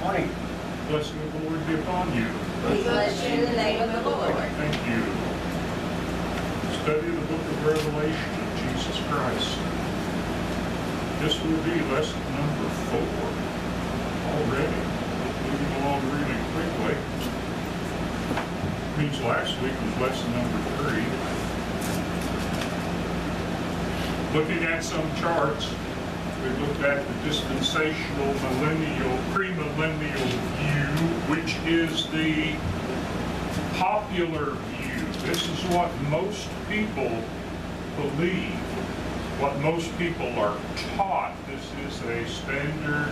Morning. Blessing of the Lord be upon you. We bless you in the name of the Lord. Thank you. Study the book of Revelation of Jesus Christ. This will be lesson number 4 already. Moving along really quickly. Means last week was lesson number 3. Looking at some charts, we looked at the dispensational millennial, premillennial view, which is the popular view. This is what most people believe, what most people are taught. This is a standard,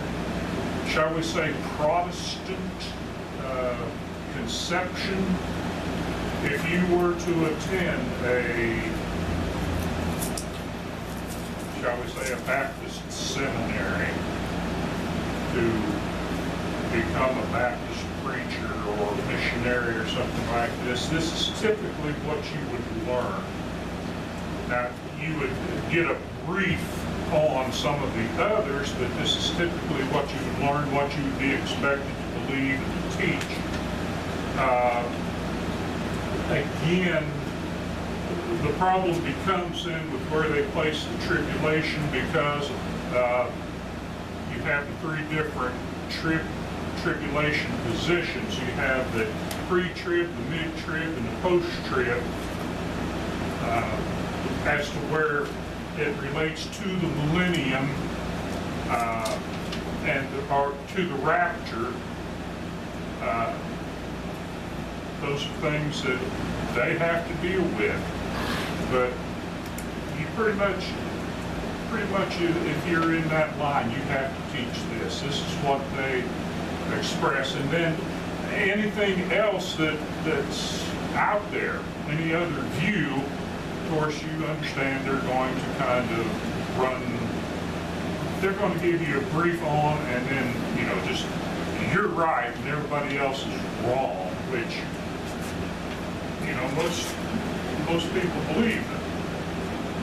shall we say, Protestant conception. If you were to attend shall we say, a Baptist seminary to become a Baptist preacher or missionary or something like this, this is typically what you would learn. Now, you would get a brief on some of the others, but this is typically what you would learn, what you would be expected to believe and to teach. Again, the problem becomes then with where they place the tribulation, because you have the 3 different tribulation positions. You have the pre-trib, the mid-trib, and the post-trib, as to where it relates to the millennium or to the rapture. Those are things that they have to deal with. But you pretty much, if you're in that line, you have to teach this. This is what they express. And then anything else that's out there, any other view, of course, you understand they're going to kind of they're going to give you a brief on, and then, just, you're right and everybody else is wrong, which, most people believe that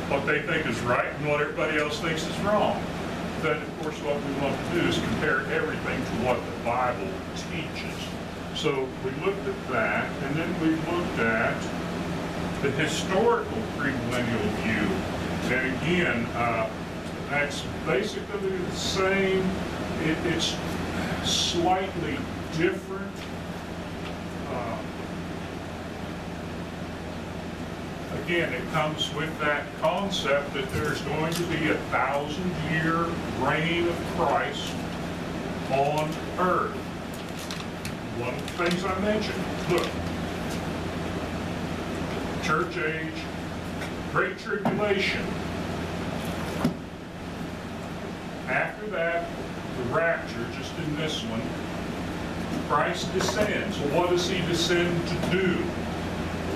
what they think is right and what everybody else thinks is wrong. Then, of course, what we want to do is compare everything to what the Bible teaches. So we looked at that, and then we looked at the historical premillennial view. And again, that's basically the same. It's slightly different. Again, it comes with that concept that there's going to be a 1,000-year reign of Christ on earth. One of the things I mentioned, look, church age, great tribulation. After that, the rapture, just in this one, Christ descends. So what does he descend to do?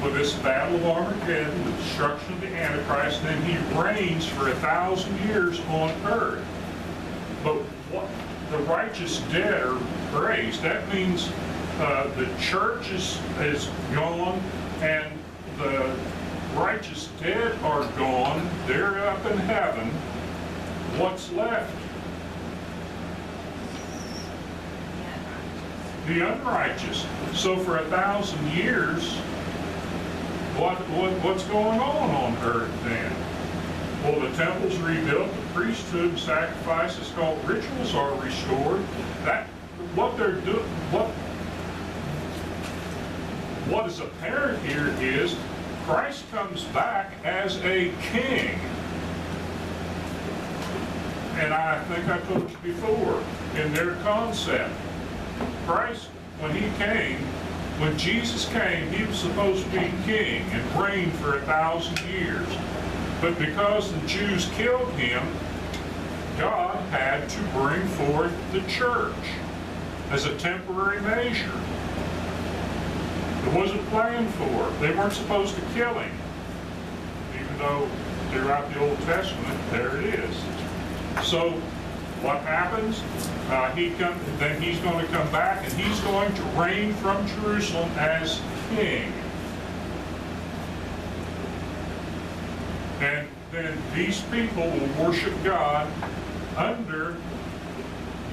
With this battle of Armageddon, the destruction of the Antichrist, then he reigns for 1,000 years on earth. But what the righteous dead are raised, that means the church is gone and the righteous dead are gone. They're up in heaven. What's left? The unrighteous. So for 1,000 years, what's going on earth then? Well, the temple's rebuilt, the priesthood and sacrifices called rituals are restored. What they're doing, what is apparent here is Christ comes back as a king. And I think I told you before, in their concept, Christ, when Jesus came, he was supposed to be king and reign for 1,000 years. But because the Jews killed him, God had to bring forth the church as a temporary measure. It wasn't planned for. They weren't supposed to kill him. Even though throughout the Old Testament, there it is. So what happens? Then he's going to come back and he's going to reign from Jerusalem as king. And then these people will worship God under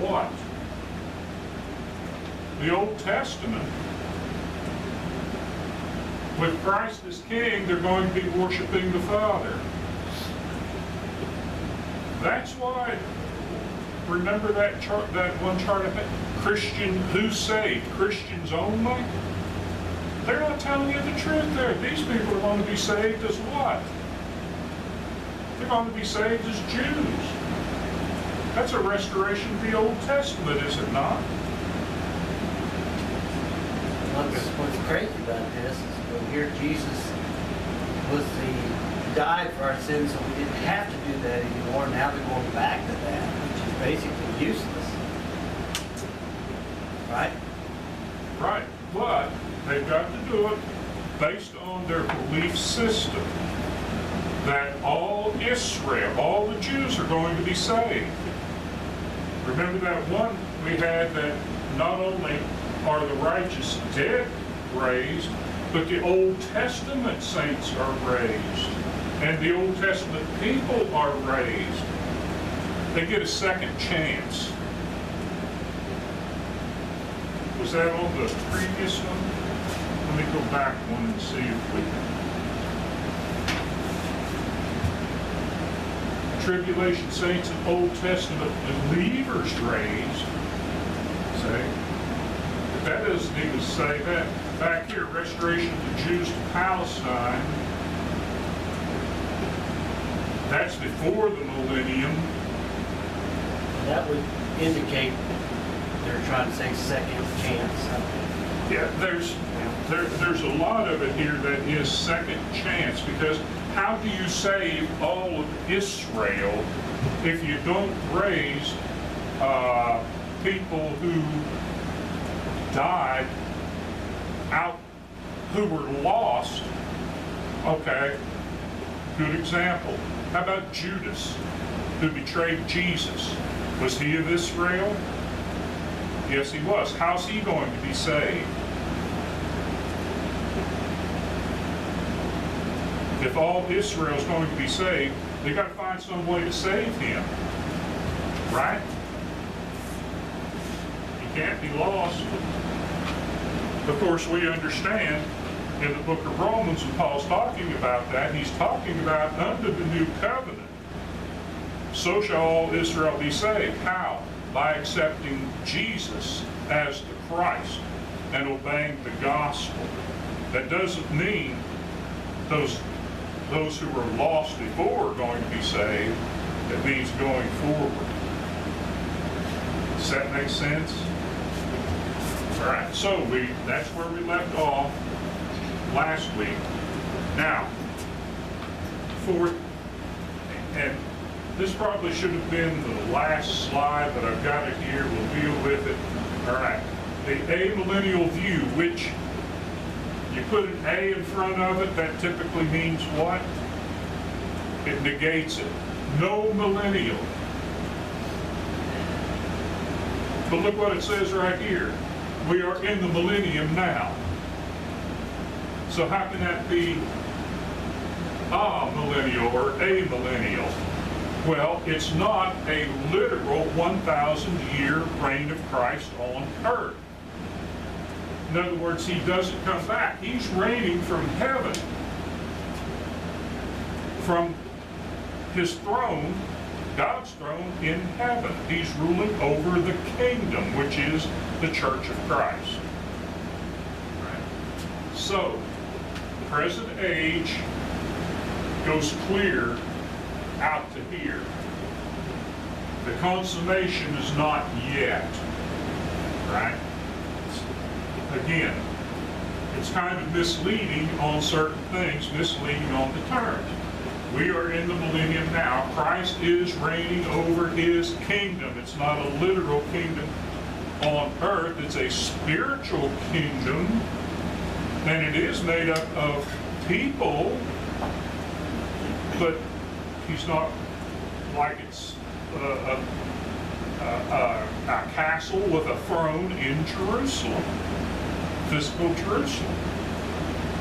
what? the Old Testament, with Christ as king, they're going to be worshiping the Father. That's why, remember that chart, that one chart I had? Christian, who's saved? Christians only? They're not telling you the truth there. These people are going to be saved as what? They're going to be saved as Jews. That's a restoration of the Old Testament, is it not? What's crazy about this is when here Jesus died for our sins, so we didn't have to do that anymore. Now they're going back to that, which is basically useless. Right? Right, but they've got to do it based on their belief system that all Israel, all the Jews are going to be saved. Remember that one we had that not only are the righteous dead raised, but the Old Testament saints are raised. And the Old Testament people are raised. They get a second chance. Was that on the previous one? Let me go back one and see if we can. Tribulation saints and Old Testament believers raised. Say, but that doesn't even say that. Back here, restoration of the Jews to Palestine. That's before the millennium. That would indicate they're trying to say second chance. Yeah, there's a lot of it here that is second chance, because how do you save all of Israel if you don't raise people who died out, who were lost? Okay, good example. How about Judas, who betrayed Jesus? Was he of Israel? Yes, he was. How's he going to be saved? If all Israel is going to be saved, they've got to find some way to save him. Right? He can't be lost. Of course, we understand in the book of Romans, when Paul's talking about that, he's talking about under the new covenant, so shall all Israel be saved. How? By accepting Jesus as the Christ and obeying the gospel. That doesn't mean those who were lost before are going to be saved. It means going forward. Does that make sense? All right, so that's where we left off last week. Now, fourth, and this probably should have been the last slide, but I've got it here. We'll deal with it. All right, the amillennial view, which you put an A in front of it, that typically means what? It negates it. No millennial. But look what it says right here. We are in the millennium now. So how can that be a millennial or a millennial? Well, it's not a literal 1,000-year reign of Christ on earth. In other words, he doesn't come back. He's reigning from heaven, from his throne, God's throne in heaven. He's ruling over the kingdom, which is the Church of Christ. Right. So, the present age goes clear out to here. The consummation is not yet. Right? Again, it's kind of misleading on certain things, misleading on the terms. We are in the millennium now. Christ is reigning over his kingdom. It's not a literal kingdom on earth. It's a spiritual kingdom. And it is made up of people, but he's not like it's a castle with a throne in Jerusalem. Physical Jerusalem.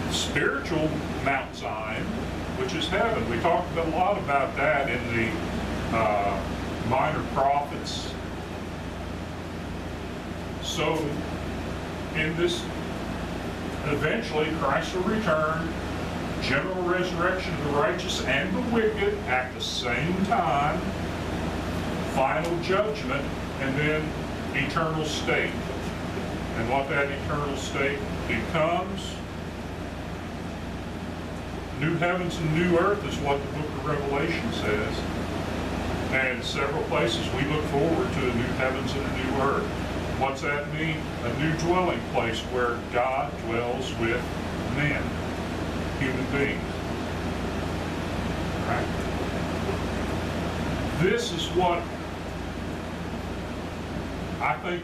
Spiritual Mount Zion, which is heaven. We talked a lot about that in the Minor Prophets. So in this, eventually Christ will return, general resurrection of the righteous and the wicked at the same time, final judgment, and then eternal state. And what that eternal state becomes, new heavens and new earth is what the book of Revelation says. And several places we look forward to a new heavens and a new earth. What's that mean? A new dwelling place where God dwells with men, human beings. Right? This is what I think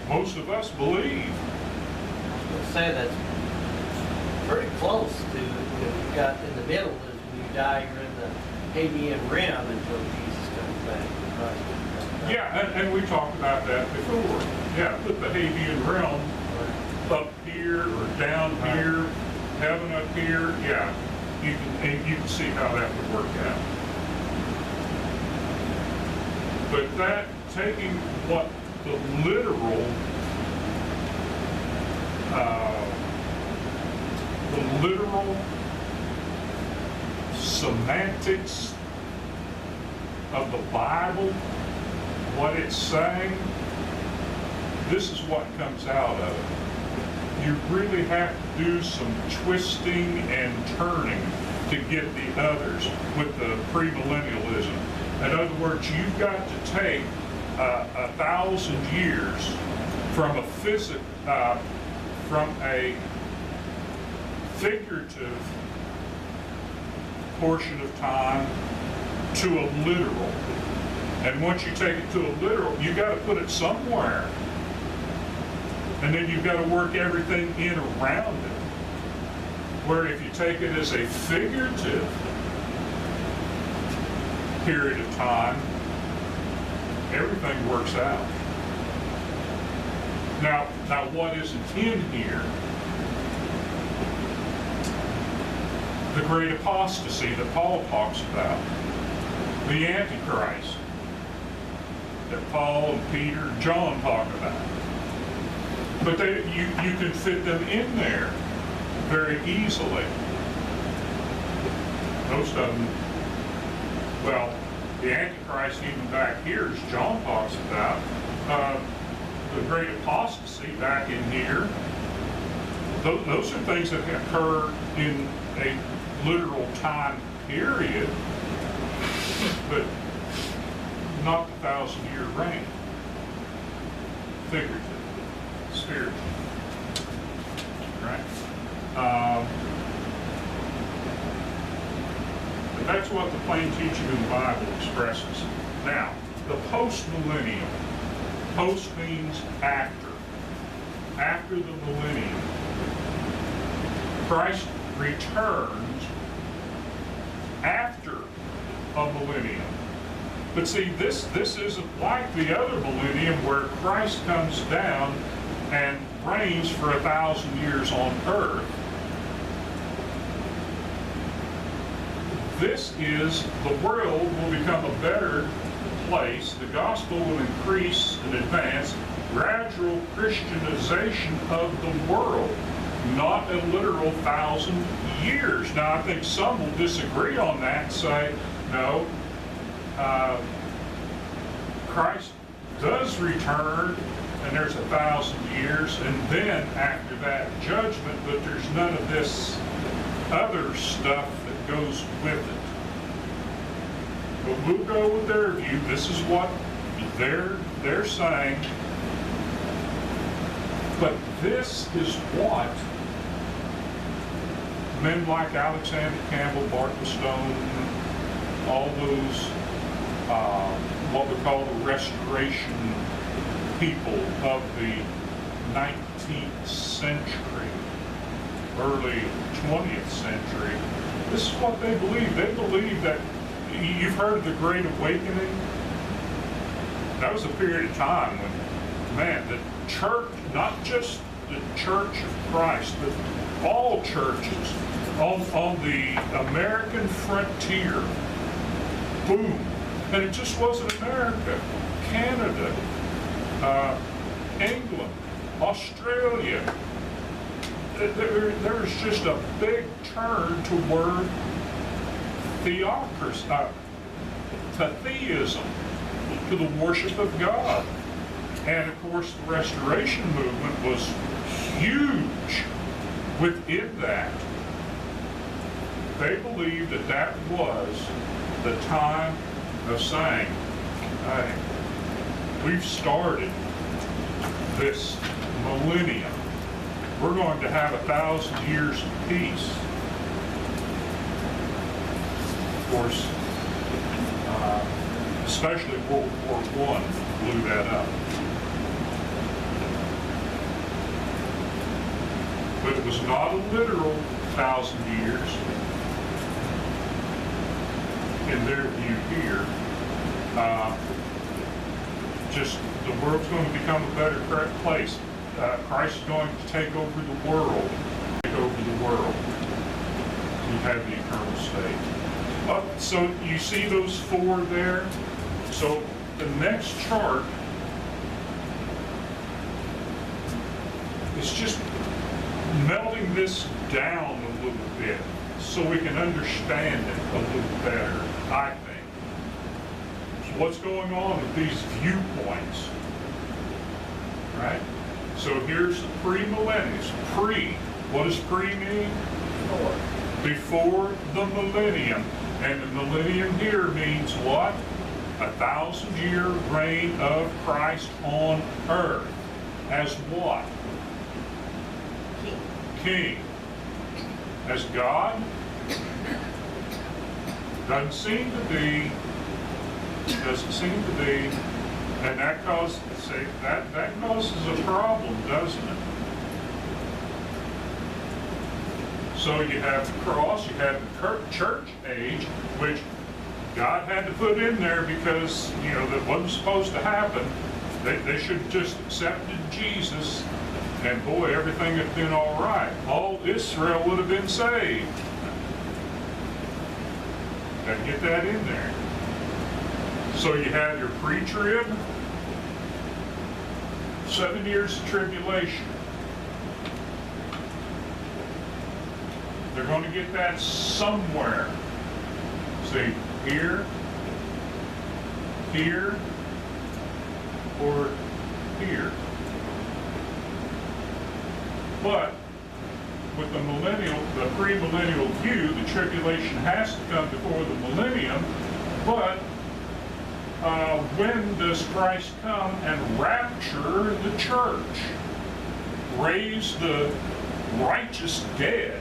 most of us believe. I would say that's pretty close to, you've got in the middle is when you die, you're in the Hadean realm until Jesus comes back. Christ comes back. Yeah, and we talked about that before. Yeah, put the Hadean realm up here or down here, heaven up here. Yeah, you can see how that would work out. But that, taking what the literal semantics of the Bible, what it's saying, this is what comes out of it. You really have to do some twisting and turning to get the others with the premillennialism. In other words, you've got to take 1,000 years from a figurative portion of time to a literal. And once you take it to a literal, you got to put it somewhere. And then you've got to work everything in around it. Where if you take it as a figurative period of time, everything works out. Now what isn't in here? The great apostasy that Paul talks about. The Antichrist that Paul and Peter and John talk about. But you can fit them in there very easily. Most of them, well, the Antichrist even back here, as John talks about, the great apostasy back in here, those are things that occur in a literal time period, but not the 1,000-year reign. Figurative, spiritual, right? But that's what the plain teaching of the Bible expresses. Now, the post-millennium. Post means after. After the millennium. Christ returns after a millennium. But see, this isn't like the other millennium where Christ comes down and reigns for 1,000 years on earth. This is, the world will become a better place, the gospel will increase and advance, gradual Christianization of the world, not a literal 1,000 years. Now, I think some will disagree on that and say, no, Christ does return, and there's 1,000 years, and then after that judgment, but there's none of this other stuff that goes with it. But we'll go with their view. This is what they're saying. But this is what men like Alexander Campbell, Barton Stone, all those what we call the Restoration people of the 19th century, early 20th century, this is what they believe. They believe that, you've heard of the Great Awakening? That was a period of time when, man, the church, not just the Church of Christ, but all churches on the American frontier, boom. And it just wasn't America, Canada, England, Australia. There's just a big turn toward theocracy, to theism, to the worship of God. And of course, the Restoration movement was huge within that. They believed that that was the time of saying, hey, we've started this millennium. We're going to have 1,000 years of peace. Of course, especially World War I blew that up. But it was not a literal 1,000 years in their view here. Just the world's going to become a better place. Christ is going to take over the world. Take over the world. You have the eternal state. So you see those four there? So the next chart is just melting this down a little bit so we can understand it a little better, I think. So what's going on with these viewpoints? Right? So here's the pre-millennials. Pre, what does pre mean? Before the millennium. And the millennium here means what? 1,000-year reign of Christ on earth. As what? King. As God? Doesn't seem to be. And that causes, that causes a problem, doesn't it? So you have the cross, you have the church age, which God had to put in there because, you know, that wasn't supposed to happen. They should have just accepted Jesus, and boy, everything had been all right. All Israel would have been saved. Got to get that in there. So you have your pre-trib, 7 years of tribulation. They're going to get that somewhere. See, here, here, or here. But with the millennial, the pre-millennial view, the tribulation has to come before the millennium. But when does Christ come and rapture the church? Raise the righteous dead?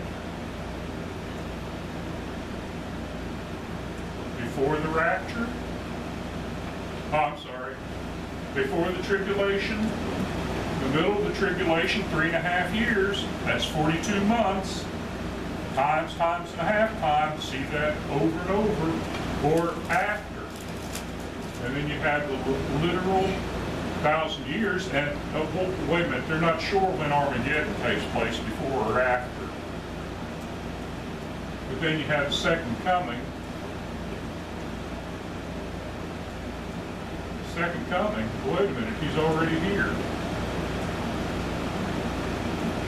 Before the rapture? Oh, I'm sorry. Before the tribulation? The middle of the tribulation, 3.5 years. That's 42 months. Times and a half times. See that over and over. Or after. And then you have the literal 1,000 years. And wait a minute, they're not sure when Armageddon takes place, before or after. But then you have the second coming. Second coming, wait a minute, he's already here.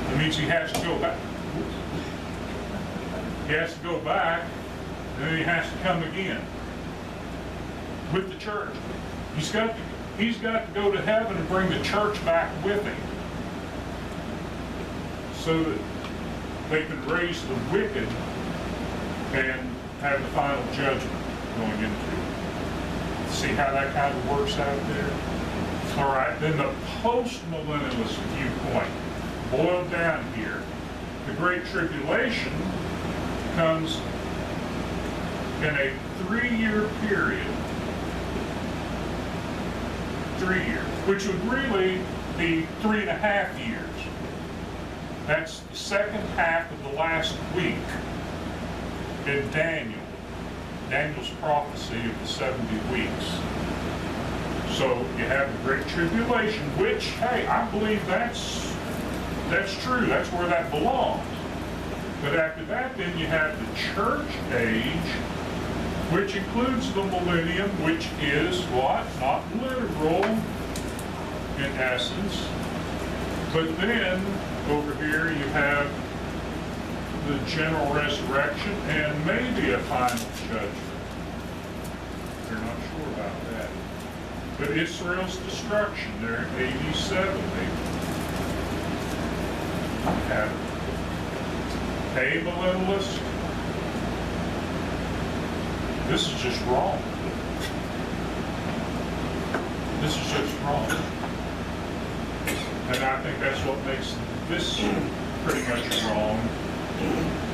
That means he has to go back. He has to go back, and then he has to come again with the church. He's got to go to heaven and bring the church back with him, so that they can raise the wicked and have the final judgment going into it. See how that kind of works out there? All right, then the post-millennialist viewpoint, boiled down here. The Great Tribulation comes in a 3-year period. 3 years, which would really be 3.5 years. That's the second half of the last week in Daniel's prophecy of the 70 weeks. So you have the Great Tribulation, which, hey, I believe that's true. That's where that belongs. But after that, then you have the church age, which includes the millennium, which is what? Not literal, in essence. But then, over here, you have the general resurrection and maybe a final judgment. They're not sure about that. But Israel's destruction there in AD 70. Have amillennialist. This is just wrong. This is just wrong. And I think that's what makes this pretty much wrong.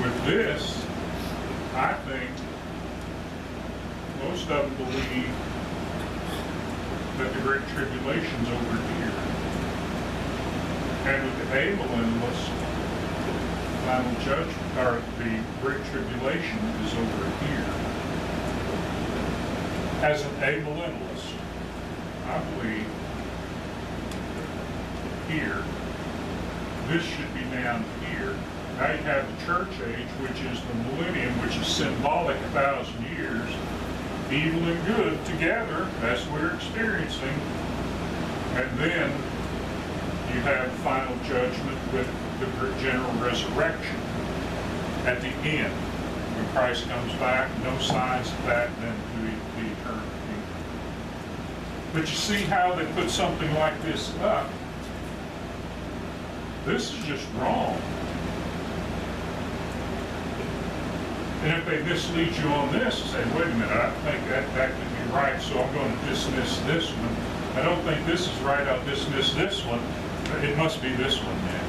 With this, I think most of them believe that the Great Tribulation's over here. And with the amillennialists, final judgment, or the Great Tribulation is over here. As an amillennialist, I believe here, this should be down here. Now you have the church age, which is the millennium, which is symbolic 1,000 years. Evil and good together, that's what we're experiencing. And then you have final judgment with the general resurrection at the end. When Christ comes back, no signs of that, then to the eternal kingdom. But you see how they put something like this up? This is just wrong. And if they mislead you on this, say, wait a minute, I think that could be right, so I'm going to dismiss this one. I don't think this is right, I'll dismiss this one. It must be this one then.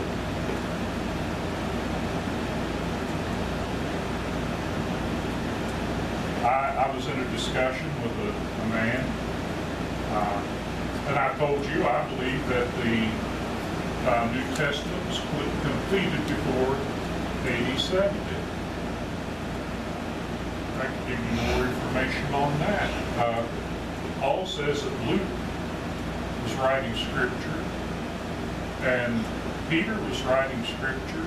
I was in a discussion with a man, and I told you I believe that the New Testament was completed before AD 70. I can give you more information on that. Paul says that Luke was writing scripture, and Peter was writing scripture.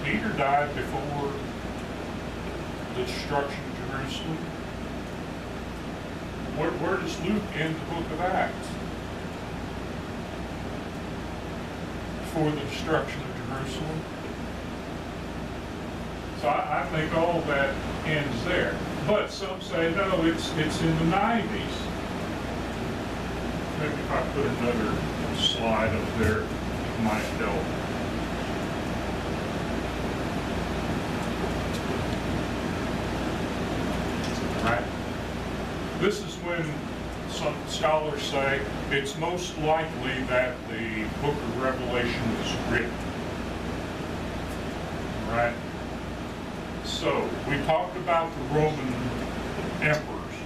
Peter died before the destruction of Jerusalem. Where does Luke end the book of Acts? Before the destruction of Jerusalem. So I think all that ends there. But some say, no, it's in the 90s. Maybe if I put another slide up there, it might help. Right? This is when some scholars say it's most likely that the book of Revelation was written. Right? So, we talked about the Roman emperors.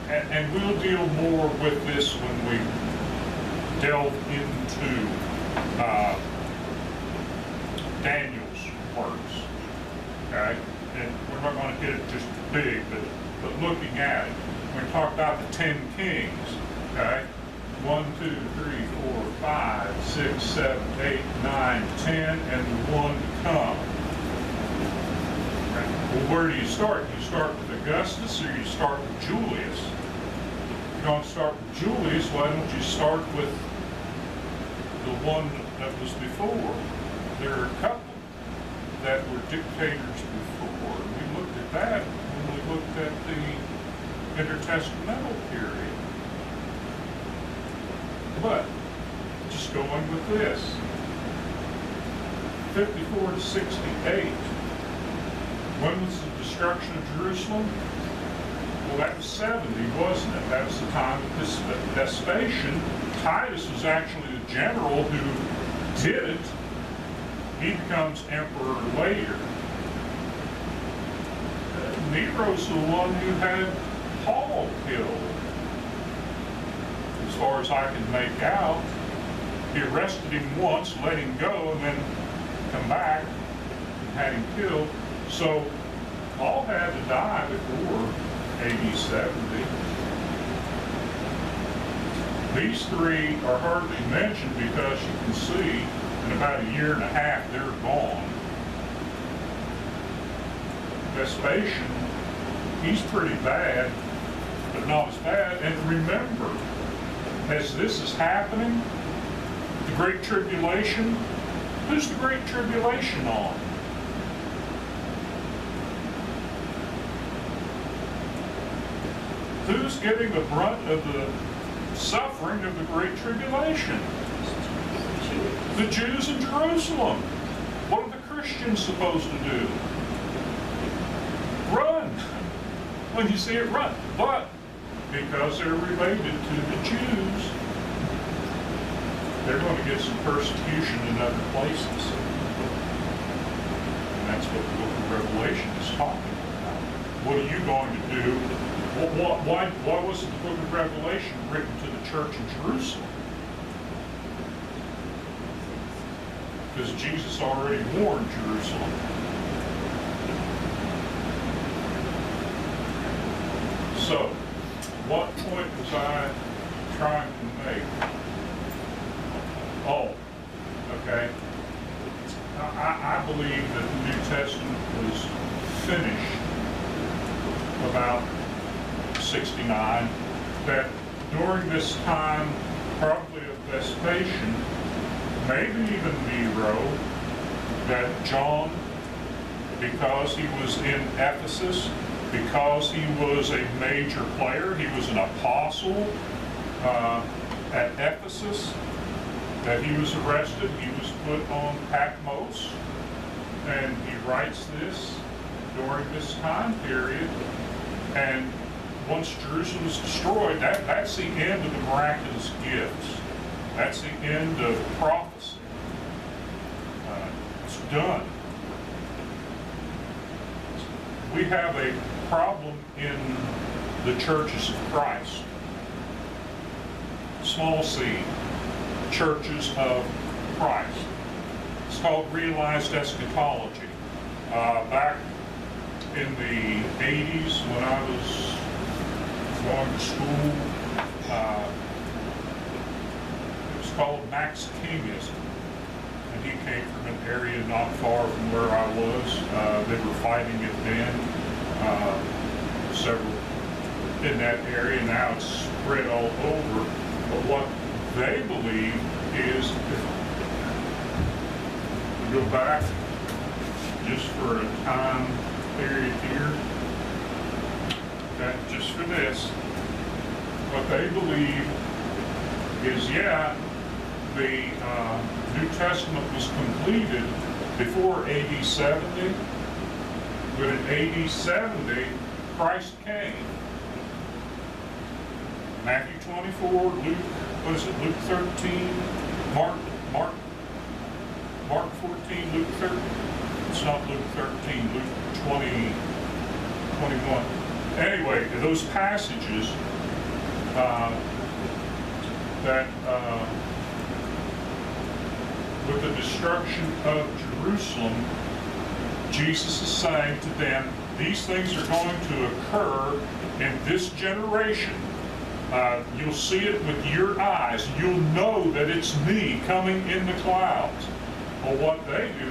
And we'll deal more with this when we delve into Daniel's works. Okay? And we're not going to hit it just big, but looking at it. We talked about the 10 kings. Okay? 1, 2, 3, 4, 5, 6, 7, 8, 9, 10, and the one to come. Okay. Well, where do you start? Do you start with Augustus or you start with Julius? If you're going to start with Julius, why don't you start with the one that was before? There are a couple that were dictators before. We looked at that when we looked at the intertestamental period. But, just going with this, 54 to 68, when was the destruction of Jerusalem? Well, that was 70, wasn't it? That was the time of this Vespasian. Titus was actually the general who did it. He becomes emperor later. Nero's the one who had Paul killed. As far as I can make out, he arrested him once, let him go, and then come back and had him killed. So Paul had to die before AD 70. These three are hardly mentioned because you can see in about a year and a half they're gone. Vespasian, he's pretty bad. but not as bad. And remember, as this is happening, the Great Tribulation, who's the Great Tribulation on? Who's getting the brunt of the suffering of the Great Tribulation? The Jews in Jerusalem. What are the Christians supposed to do? Run. When you see it, run. But because they're related to the Jews, they're going to get some persecution in other places. And that's what the book of Revelation is talking about. What are you going to do? Why wasn't the book of Revelation written to the church in Jerusalem? Because Jesus already warned Jerusalem. So, what point was I trying to make? Oh, okay. I believe that the New Testament was finished about 69, that during this time, probably of Vespasian, maybe even Nero, that John, because he was in Ephesus, because he was a major player, he was an apostle at Ephesus, that he was arrested, he was put on Patmos, and he writes this during this time period. And once Jerusalem is destroyed, that's the end of the miraculous gifts. That's the end of prophecy. It's done. We have a problem in the churches of Christ. Small c, churches of Christ. It's called realized eschatology. Back in the 80s when I was going to school, it was called Max Kingism. And he came from an area not far from where I was. They were fighting it then. Several in that area. Now it's spread all over. But what they believe is, if we go back just for a time period here, okay, just for this, what they believe is, yeah, the New Testament was completed before AD 70, but in AD 70, Christ came. Matthew 24, Luke, what is it, Luke 13, Mark 14, Luke 13. It's not Luke 13, Luke 20, 21. Anyway, those passages that with the destruction of Jerusalem, Jesus is saying to them, these things are going to occur in this generation. You'll see it with your eyes. You'll know that it's me coming in the clouds. Well, what they do,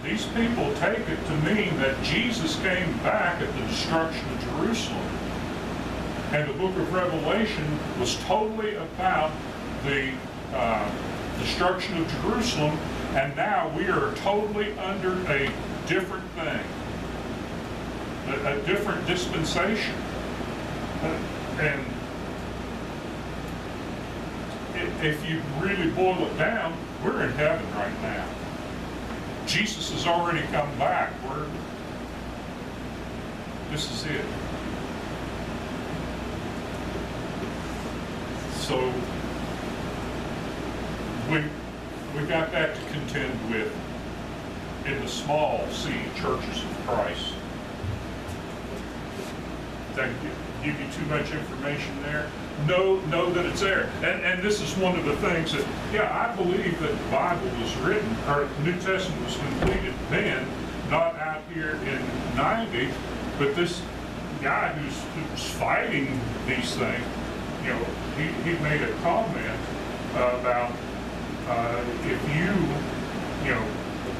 these people take it to mean that Jesus came back at the destruction of Jerusalem. And the book of Revelation was totally about the destruction of Jerusalem, and now we are totally under a different thing, a different dispensation. And if you really boil it down, we're in heaven right now. Jesus has already come back. This is it. So we got that to contend with in the small c churches of Christ. Did I give you too much information there? Know that it's there. And this is one of the things that, yeah, I believe that the Bible was written, or the New Testament was completed then, not out here in 90, but this guy who's fighting these things, you know, he made a comment about if you know,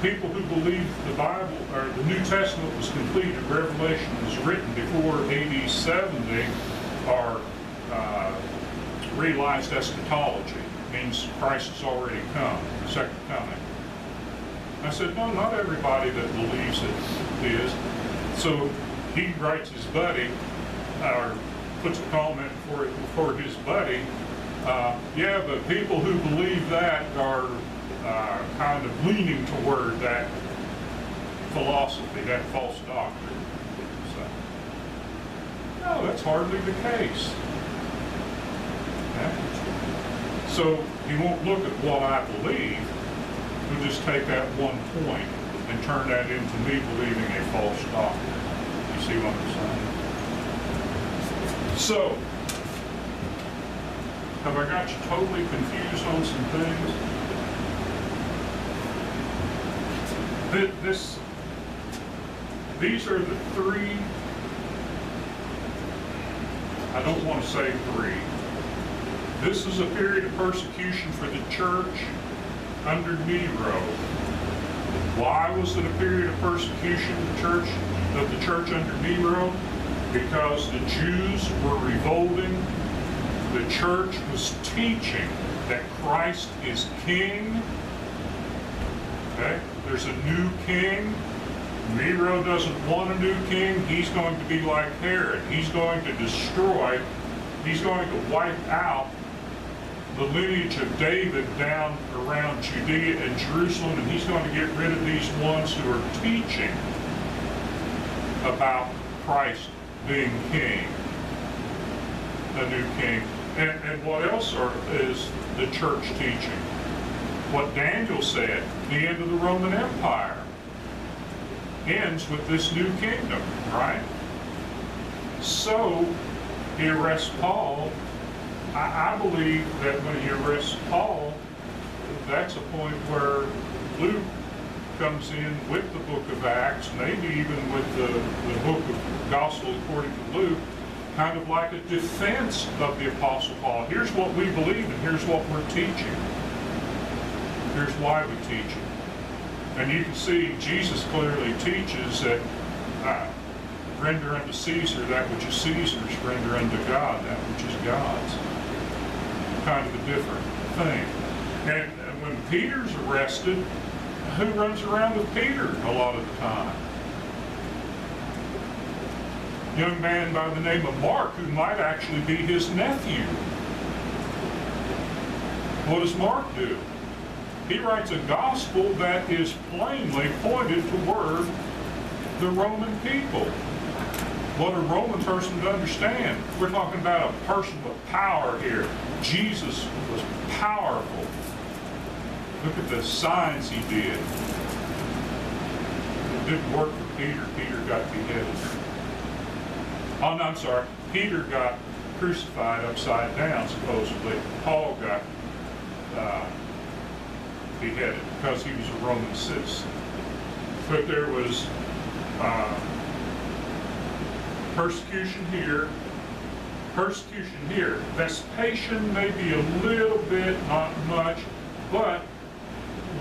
people who believe the Bible, or the New Testament was completed, Revelation was written before AD 70, are realized eschatology, means Christ has already come, second coming. I said, no, not everybody that believes it is. So he writes his buddy, or puts a comment for his buddy, yeah, but people who believe that are kind of leaning toward that philosophy, that false doctrine. So, no, that's hardly the case. Okay? So he won't look at what I believe. He'll just take that one point and turn that into me believing a false doctrine. You see what I'm saying? So, have I got you totally confused on some things? These are the three, I don't want to say three. This is a period of persecution for the church under Nero. Why was it a period of persecution of the church under Nero? Because the Jews were revolting. The church was teaching that Christ is king. Okay? There's a new king. Nero doesn't want a new king. He's going to be like Herod. He's going to destroy, he's going to wipe out the lineage of David down around Judea and Jerusalem, and he's going to get rid of these ones who are teaching about Christ being king, a new king. And what else is the church teaching? What Daniel said, the end of the Roman Empire ends with this new kingdom, right? So he arrests Paul. I believe that when he arrests Paul, that's a point where Luke comes in with the book of Acts, maybe even with the book of Gospel according to Luke, kind of like a defense of the Apostle Paul. Here's what we believe and here's what we're teaching. Here's why we teach it. And you can see Jesus clearly teaches that render unto Caesar that which is Caesar's, render unto God that which is God's. Kind of a different thing. And when Peter's arrested, who runs around with Peter a lot of the time? Young man by the name of Mark, who might actually be his nephew. What does Mark do? He writes a gospel that is plainly pointed toward the Roman people. What a Roman person would understand. We're talking about a person with power here. Jesus was powerful. Look at the signs he did. It didn't work for Peter. Peter got beheaded. Oh, no, I'm sorry. Peter got crucified upside down, supposedly. Paul got beheaded because he was a Roman citizen. But there was persecution here, persecution here. Vespasian maybe a little bit, not much, but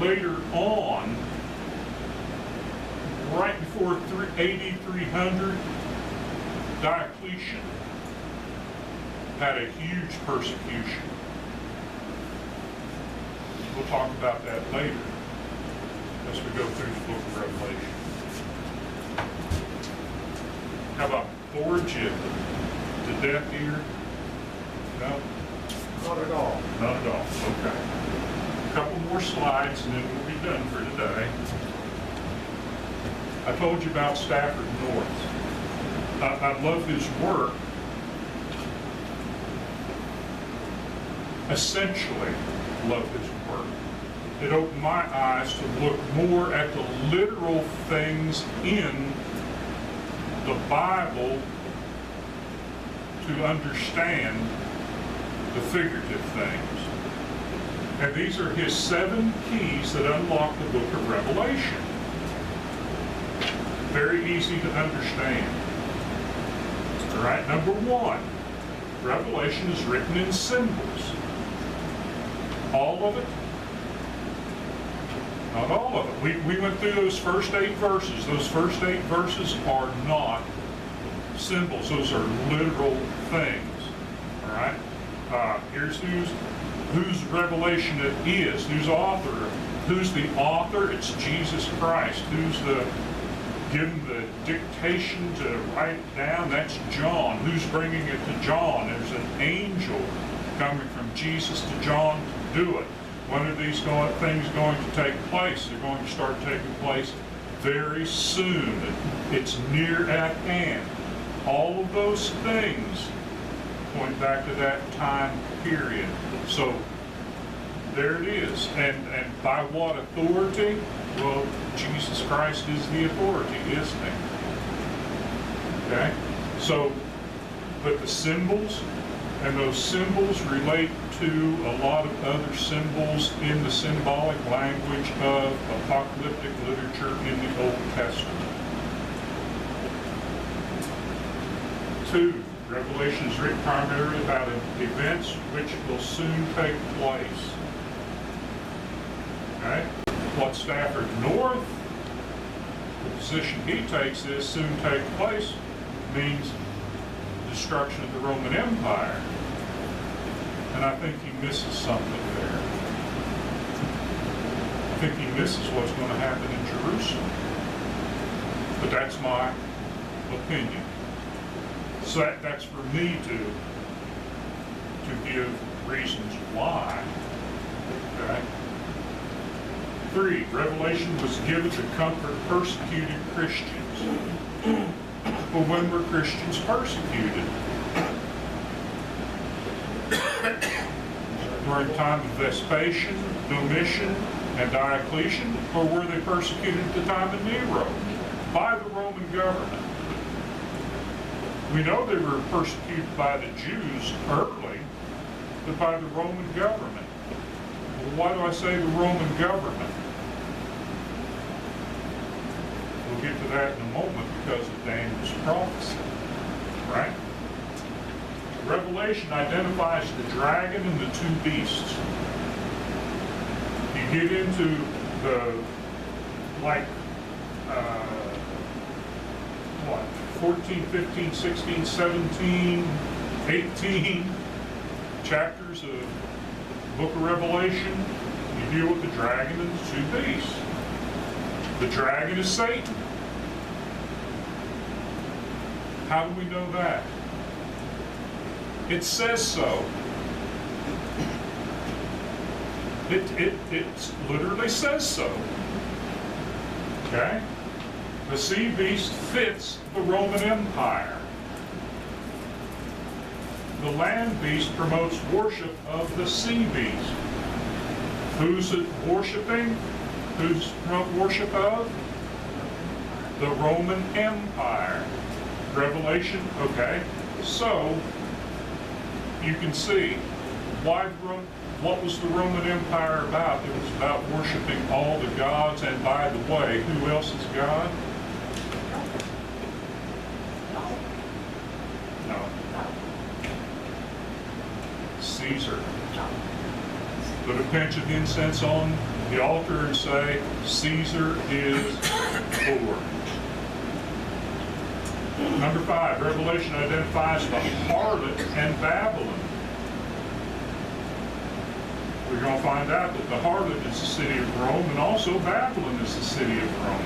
later on, right before AD 300, Diocletian had a huge persecution. We'll talk about that later as we go through the book of Revelation. Have I bored you to death here? No? Not at all. Not at all. Okay. A couple more slides and then we'll be done for today. I told you about Stafford North. I love his work. Essentially, love his work. It opened my eyes to look more at the literal things in the Bible to understand the figurative things. And these are his 7 keys that unlock the book of Revelation. Very easy to understand. All right, number 1, Revelation is written in symbols. All of it? Not all of it. We went through those first 8 verses. Those first 8 verses are not symbols. Those are literal things. right? Here's whose revelation it is, whose author. Who's the author? It's Jesus Christ. Who's given the dictation to write it down? That's John. Who's bringing it to John? There's an angel coming from Jesus to John to do it. When are these things going to take place? They're going to start taking place very soon. It's near at hand. All of those things point back to that time period. So there it is. And by what authority? Well, Jesus Christ is the authority, isn't he? Okay? So, but the symbols, and those symbols relate to a lot of other symbols in the symbolic language of apocalyptic literature in the Old Testament. 2, Revelation is written primarily about events which will soon take place. Okay? What Stafford North, the position he takes is soon take place, means destruction of the Roman Empire. And I think he misses something there. I think he misses what's going to happen in Jerusalem. But that's my opinion. So that's for me to give reasons why. Okay? 3, Revelation was given to comfort persecuted Christians. But when were Christians persecuted? During the time of Vespasian, Domitian, and Diocletian? Or were they persecuted at the time of Nero? By the Roman government. We know they were persecuted by the Jews early, but by the Roman government. Well, why do I say the Roman government? We'll get to that in a moment because of Daniel's prophecy, right? Revelation identifies the dragon and the 2 beasts. You get into the, 14, 15, 16, 17, 18 chapters of the book of Revelation, you deal with the dragon and the 2 beasts. The dragon is Satan. How do we know that? It says so. It literally says so. Okay? The sea beast fits the Roman Empire. The land beast promotes worship of the sea beast. Who's it worshiping? Who's worship of? The Roman Empire. Revelation, okay. So, you can see what was the Roman Empire about? It was about worshiping all the gods, and by the way, who else is God? No. Caesar. Put a pinch of incense on the altar and say, Caesar is Lord. Number 5, Revelation identifies the harlot and Babylon. We're going to find out that the harlot is the city of Rome, and also Babylon is the city of Rome.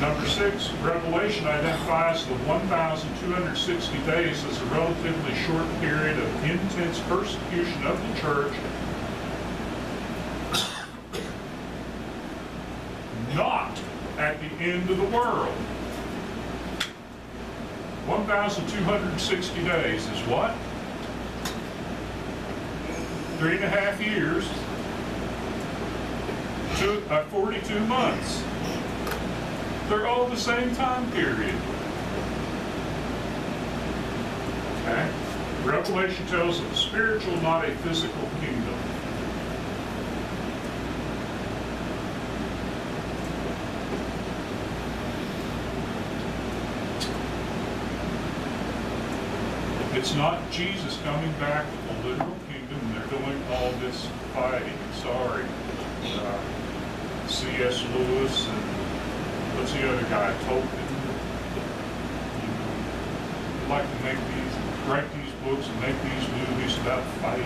Number 6, Revelation identifies the 1,260 days as a relatively short period of intense persecution of the church, not at the end of the world. 1,260 days is what? 3.5 years, 42 months. They're all the same time period. Okay? Revelation tells of a spiritual, not a physical kingdom. It's not Jesus coming back with a literal kingdom, and they're doing all this fighting. Sorry. C.S. Lewis and what's the other guy? Tolkien. like to write these books and make these movies about fighting,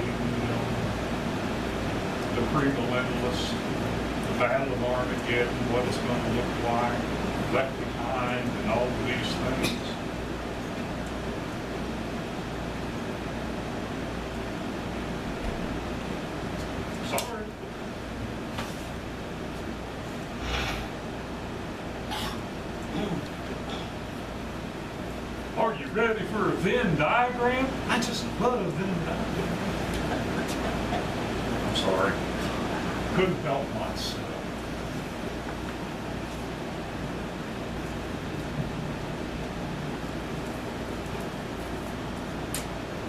the premillennialists, the Battle of Armageddon, what it's going to look like, Left Behind, and all of these things. Sorry. Are you ready for a Venn diagram? I just love Venn diagram. I'm sorry. Couldn't help myself.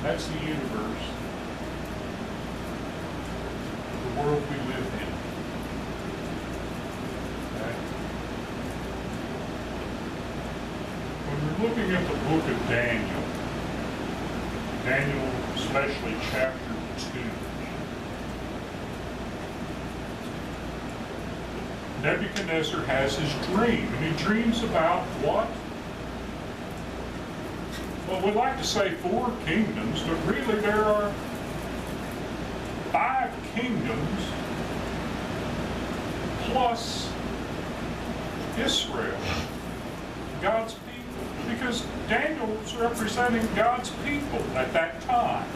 That's the universe. The world we live in. Okay? When we're looking at the book of Daniel, especially chapter 2, Nebuchadnezzar has his dream, and he dreams about what? Well, we like to say 4 kingdoms, but really there are 5 kingdoms plus Israel, God's people, because Daniel was representing God's people at that time.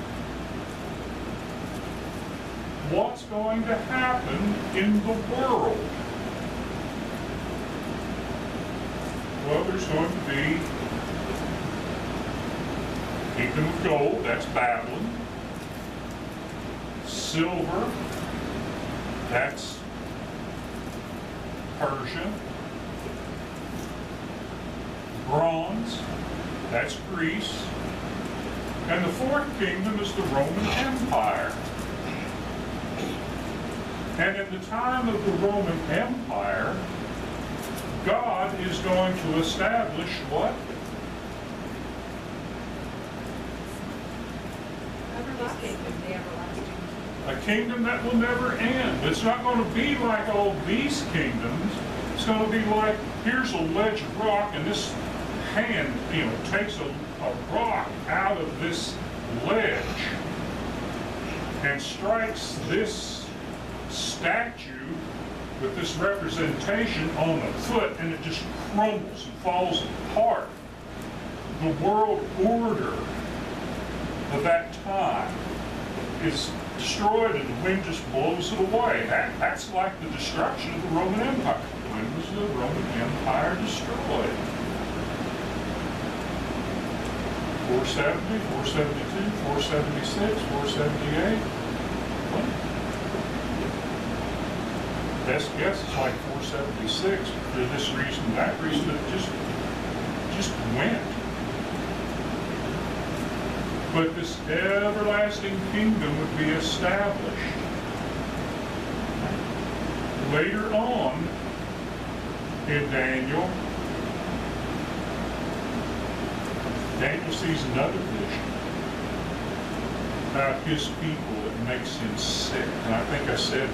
What's going to happen in the world? Well, there's going to be kingdom of gold, that's Babylon. Silver, that's Persia. Bronze, that's Greece. And the 4th kingdom is the Roman Empire. And in the time of the Roman Empire, God is going to establish what? A kingdom that will never end. It's not going to be like all these kingdoms. It's going to be like, here's a ledge of rock, and this hand, takes a rock out of this ledge and strikes this statue with this representation on the foot, and it just crumbles and falls apart. The world order of that time is destroyed, and the wind just blows it away. That's like the destruction of the Roman Empire. When was the Roman Empire destroyed? 470, 472, 476, 478? What? Best guess is like 476 for this reason, that reason, but it just went. But this everlasting kingdom would be established. Later on in Daniel sees another vision about his people that makes him sick. And I think I said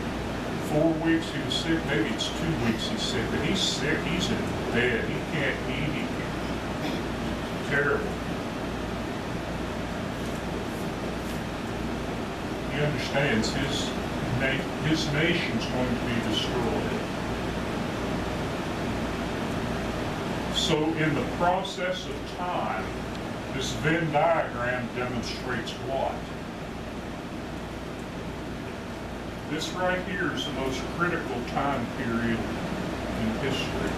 4 weeks he was sick, maybe it's 2 weeks he's sick, but he's sick, he's in bed, he can't eat, he can't. Terrible. He understands his nation's going to be destroyed. So in the process of time, this Venn diagram demonstrates what? This right here is the most critical time period in history.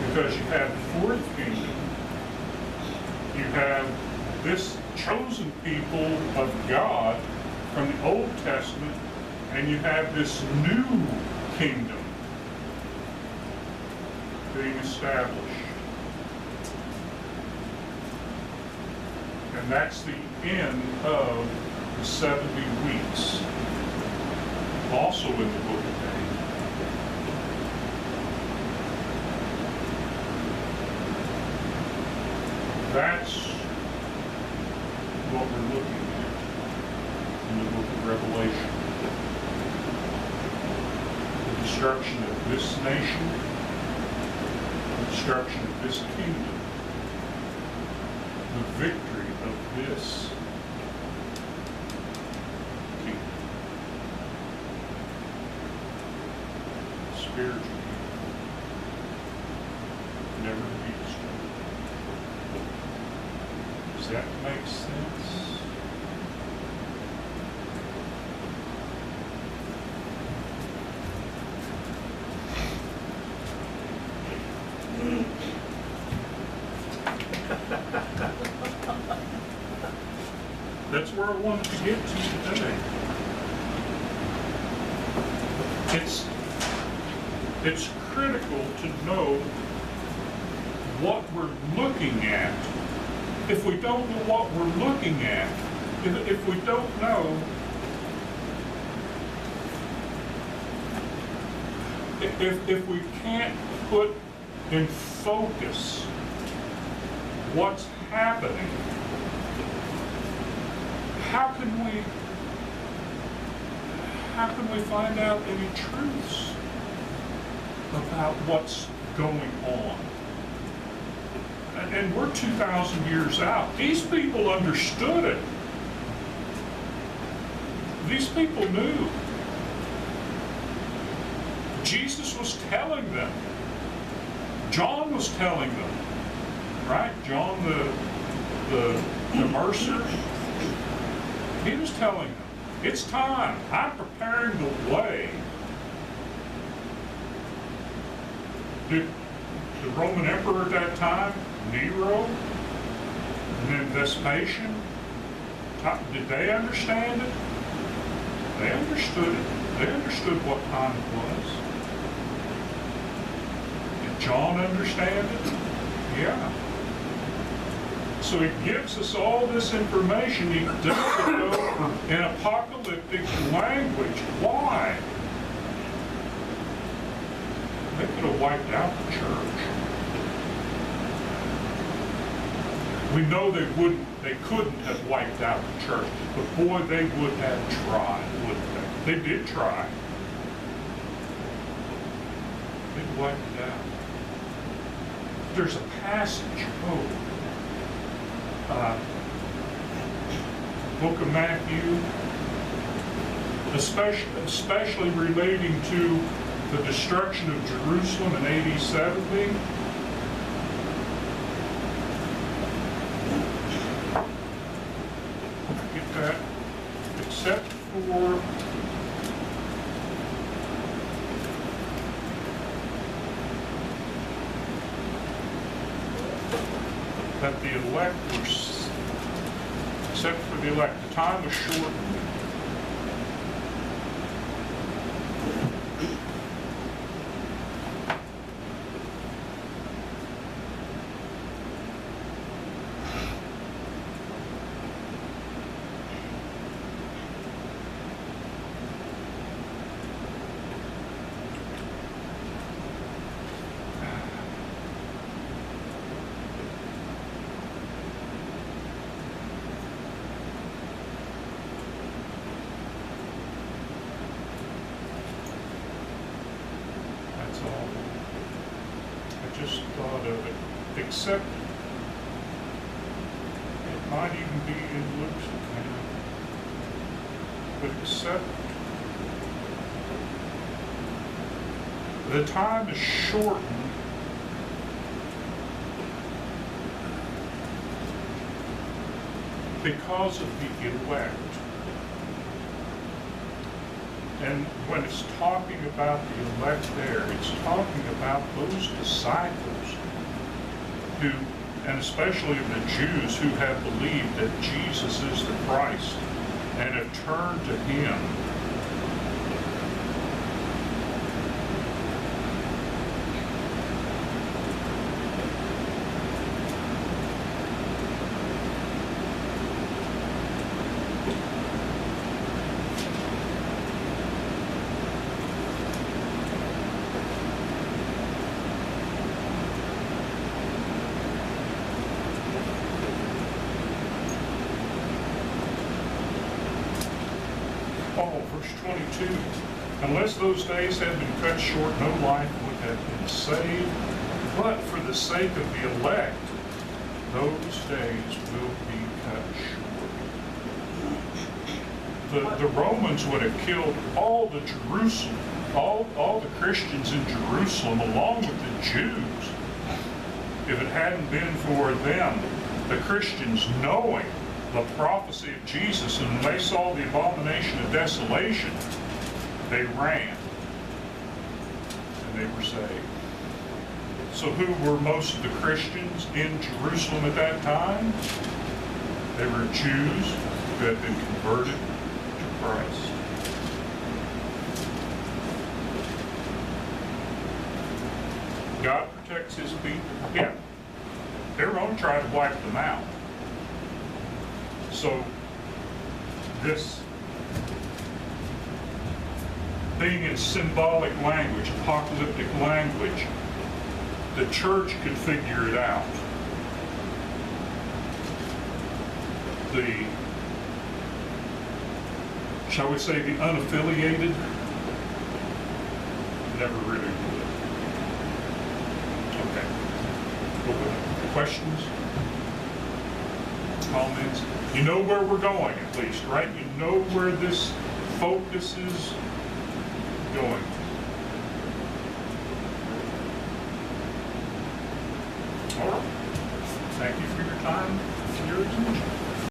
Because you have the 4th kingdom, you have this chosen people of God from the Old Testament, and you have this new kingdom being established. And that's the end of the 70 weeks, also in the book of Daniel. That's what we're looking at in the book of Revelation. The destruction of this nation, the destruction of this kingdom, the victory of this kingdom. Spiritual kingdom. Never to be destroyed. Does that make sense? That's where I wanted to get to today. It's critical to know what we're looking at. If we don't know what we're looking at, if we don't know, if we can't put in focus what's happening, how can we find out any truths about what's going on? And we're 2,000 years out. These people understood it. These people knew. Jesus was telling them. John was telling them. Right? John the mercer. He was telling them, it's time. I'm preparing the way. The Roman emperor at that time, Nero, and then Vespasian, did they understand it? They understood it. They understood what time it was. Did John understand it? Yeah. So he gives us all this information. He does it in apocalyptic language. Why? They could have wiped out the church. We know they couldn't have wiped out the church, but boy, they would have tried, wouldn't they? They did try. They wiped it out. There's a passage, Book of Matthew, especially relating to the destruction of Jerusalem in AD 70. Get that? Except for that the elect were, except for the elect, the time was shortened. Just thought of it, except it might even be in Luke's account, but except the time is shortened because of the elect. And when it's talking about the elect there, it's talking about those disciples who, and especially the Jews who have believed that Jesus is the Christ and have turned to Him. Verse 22, unless those days had been cut short, no life would have been saved, but for the sake of the elect, those days will be cut short. The Romans would have killed all the Jerusalem, all the Christians in Jerusalem along with the Jews if it hadn't been for them, the Christians, knowing the prophecy of Jesus, and when they saw the abomination of desolation, they ran and they were saved. So who were most of the Christians in Jerusalem at that time? They were Jews who had been converted to Christ. God protects his people. Yeah, they're going to try to wipe them out. So this being in symbolic language, apocalyptic language, the church could figure it out. The, shall we say, the unaffiliated never really would. Okay. Questions? Comments? You know where we're going, at least, right? You know where this focus is going.